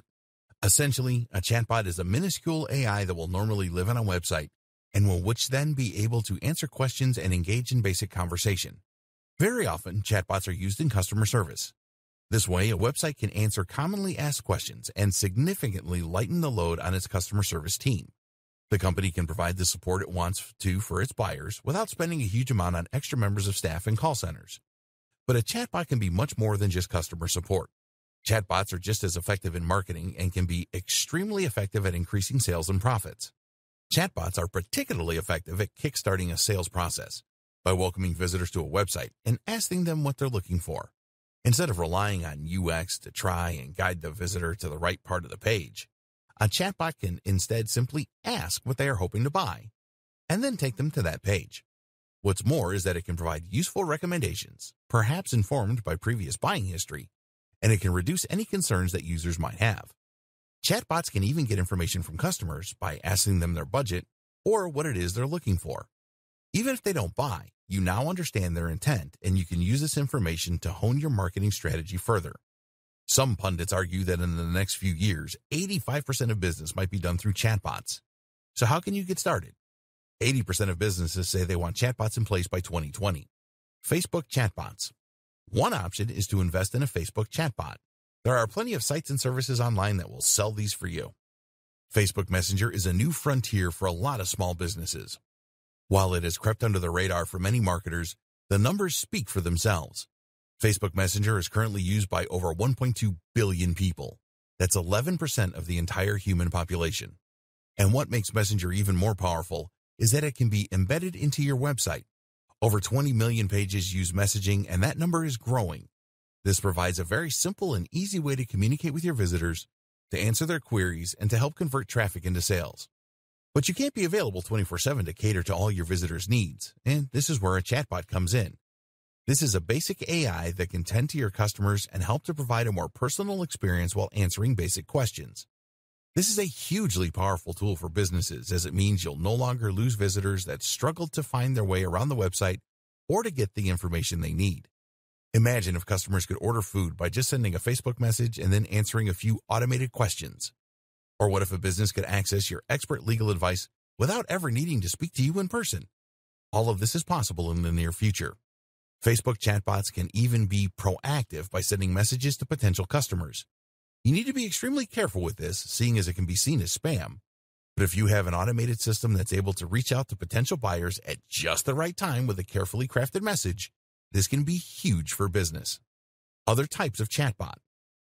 Essentially, a chatbot is a minuscule AI that will normally live on a website and will which then be able to answer questions and engage in basic conversation. Very often, chatbots are used in customer service. This way, a website can answer commonly asked questions and significantly lighten the load on its customer service team. The company can provide the support it wants to for its buyers without spending a huge amount on extra members of staff and call centers. But a chatbot can be much more than just customer support. Chatbots are just as effective in marketing and can be extremely effective at increasing sales and profits. Chatbots are particularly effective at kickstarting a sales process by welcoming visitors to a website and asking them what they're looking for. Instead of relying on UX to try and guide the visitor to the right part of the page, a chatbot can instead simply ask what they are hoping to buy and then take them to that page. What's more is that it can provide useful recommendations, perhaps informed by previous buying history, and it can reduce any concerns that users might have. Chatbots can even get information from customers by asking them their budget or what it is they're looking for. Even if they don't buy, you now understand their intent, and you can use this information to hone your marketing strategy further. Some pundits argue that in the next few years, 85% of business might be done through chatbots. So how can you get started? 80% of businesses say they want chatbots in place by 2020. Facebook chatbots. One option is to invest in a Facebook chatbot. There are plenty of sites and services online that will sell these for you. Facebook Messenger is a new frontier for a lot of small businesses. While it has crept under the radar for many marketers, the numbers speak for themselves. Facebook Messenger is currently used by over 1.2 billion people. That's 11% of the entire human population. And what makes Messenger even more powerful is that it can be embedded into your website. Over 20 million pages use messaging, and that number is growing. This provides a very simple and easy way to communicate with your visitors, to answer their queries, and to help convert traffic into sales. But you can't be available 24/7 to cater to all your visitors' needs, and this is where a chatbot comes in. This is a basic AI that can tend to your customers and help to provide a more personal experience while answering basic questions. This is a hugely powerful tool for businesses, as it means you'll no longer lose visitors that struggle to find their way around the website or to get the information they need. Imagine if customers could order food by just sending a Facebook message and then answering a few automated questions. Or what if a business could access your expert legal advice without ever needing to speak to you in person? All of this is possible in the near future. Facebook chatbots can even be proactive by sending messages to potential customers. You need to be extremely careful with this, seeing as it can be seen as spam. But if you have an automated system that's able to reach out to potential buyers at just the right time with a carefully crafted message, this can be huge for business. Other types of chatbot.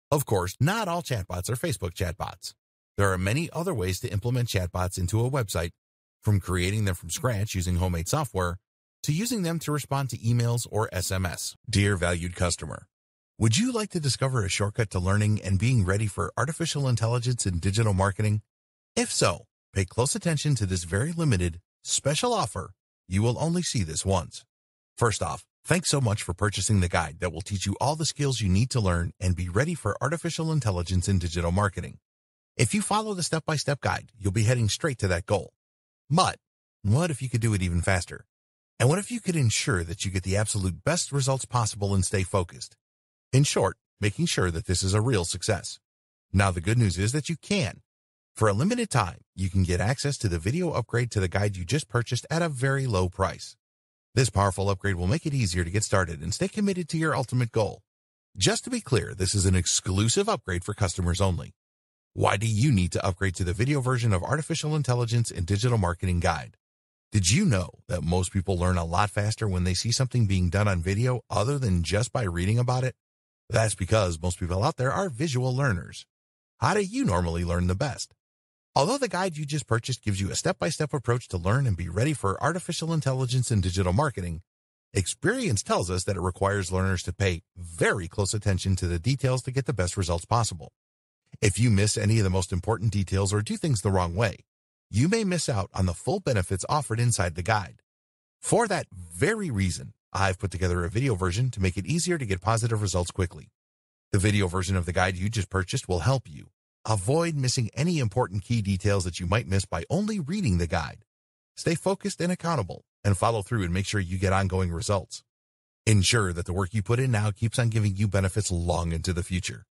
Of course, not all chatbots are Facebook chatbots. There are many other ways to implement chatbots into a website, from creating them from scratch using homemade software to using them to respond to emails or SMS. Dear valued customer, would you like to discover a shortcut to learning and being ready for artificial intelligence in digital marketing? If so, pay close attention to this very limited, special offer. You will only see this once. First off, thanks so much for purchasing the guide that will teach you all the skills you need to learn and be ready for artificial intelligence in digital marketing. If you follow the step-by-step guide, you'll be heading straight to that goal. But what if you could do it even faster? And what if you could ensure that you get the absolute best results possible and stay focused? In short, making sure that this is a real success. Now, the good news is that you can. For a limited time, you can get access to the video upgrade to the guide you just purchased at a very low price. This powerful upgrade will make it easier to get started and stay committed to your ultimate goal. Just to be clear, this is an exclusive upgrade for customers only. Why do you need to upgrade to the video version of Artificial Intelligence in Digital Marketing Guide? Did you know that most people learn a lot faster when they see something being done on video other than just by reading about it? That's because most people out there are visual learners. How do you normally learn the best? Although the guide you just purchased gives you a step-by-step approach to learn and be ready for artificial intelligence in digital marketing, experience tells us that it requires learners to pay very close attention to the details to get the best results possible. If you miss any of the most important details or do things the wrong way, you may miss out on the full benefits offered inside the guide. For that very reason, I've put together a video version to make it easier to get positive results quickly. The video version of the guide you just purchased will help you avoid missing any important key details that you might miss by only reading the guide. Stay focused and accountable, and follow through and make sure you get ongoing results. Ensure that the work you put in now keeps on giving you benefits long into the future.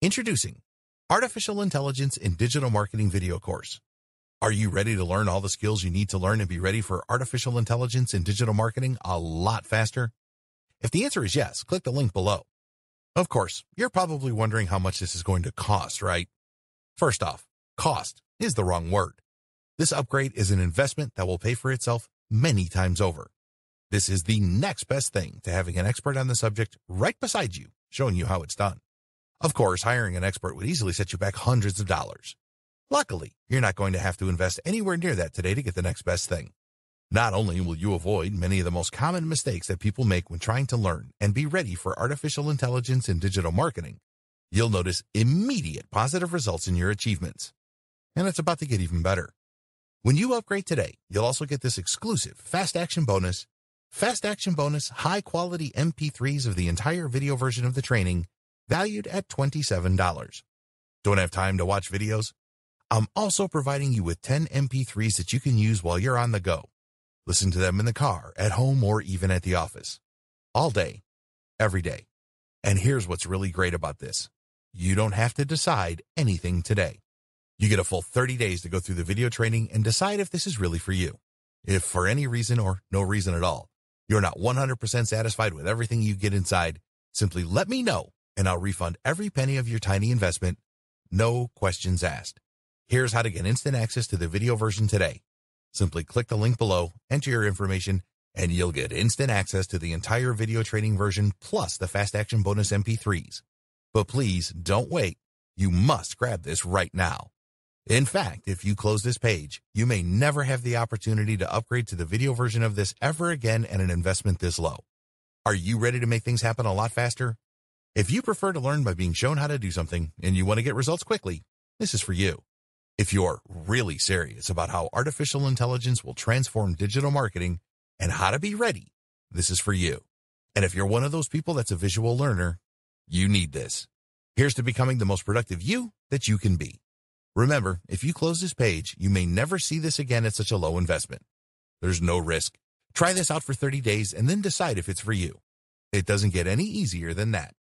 Introducing Artificial Intelligence in Digital Marketing Video Course. Are you ready to learn all the skills you need to learn and be ready for artificial intelligence in digital marketing a lot faster? If the answer is yes, click the link below. Of course, you're probably wondering how much this is going to cost, right? First off, cost is the wrong word. This upgrade is an investment that will pay for itself many times over. This is the next best thing to having an expert on the subject right beside you, showing you how it's done. Of course, hiring an expert would easily set you back hundreds of dollars. Luckily, you're not going to have to invest anywhere near that today to get the next best thing. Not only will you avoid many of the most common mistakes that people make when trying to learn and be ready for artificial intelligence in digital marketing, you'll notice immediate positive results in your achievements. And it's about to get even better. When you upgrade today, you'll also get this exclusive Fast Action Bonus, high-quality MP3s of the entire video version of the training, valued at $27. Don't have time to watch videos? I'm also providing you with 10 MP3s that you can use while you're on the go. Listen to them in the car, at home, or even at the office. All day, every day. And here's what's really great about this. You don't have to decide anything today. You get a full 30 days to go through the video training and decide if this is really for you. If for any reason or no reason at all, you're not 100% satisfied with everything you get inside, simply let me know and I'll refund every penny of your tiny investment. No questions asked. Here's how to get instant access to the video version today. Simply click the link below, enter your information, and you'll get instant access to the entire video training version plus the Fast Action Bonus MP3s. But please don't wait. You must grab this right now. In fact, if you close this page, you may never have the opportunity to upgrade to the video version of this ever again at an investment this low. Are you ready to make things happen a lot faster? If you prefer to learn by being shown how to do something and you want to get results quickly, this is for you. If you're really serious about how artificial intelligence will transform digital marketing and how to be ready, this is for you. And if you're one of those people that's a visual learner, you need this. Here's to becoming the most productive you that you can be. Remember, if you close this page, you may never see this again at such a low investment. There's no risk. Try this out for 30 days and then decide if it's for you. It doesn't get any easier than that.